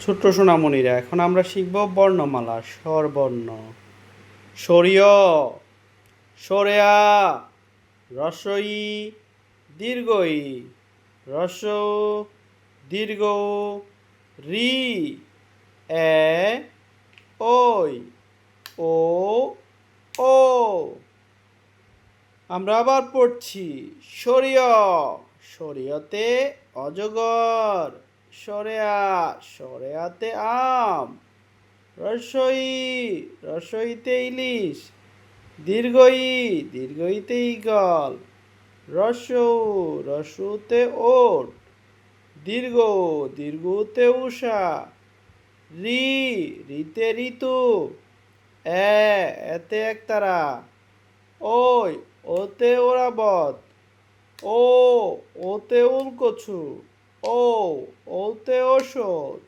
ছোট্ট সোনামণিরা, এখন আমরা শিখব বর্ণমালা স্বরবর্ণ। সরিয়, সরেয়া, রসই, দীর্ঘই, রস, দীর্ঘ, রি, এ, ওই, ও, ও। আমরা আবার পড়ছি। সরিয়, সরিয়তে অজগর, সরেয়া, সরেয়াতে আম, রসই, রসইতে ইলিশ, দীর্ঘই, দীর্ঘইতে ঈগল, রসৌ, রসুতে ওট, দীর্ঘ, দীর্ঘতে উষা, রি, রিতে ঋতু, এতে একতারা, ওই, ওতে ওরাবত, ও, ওতে উলকচু, ও, ওতে ঔষধ,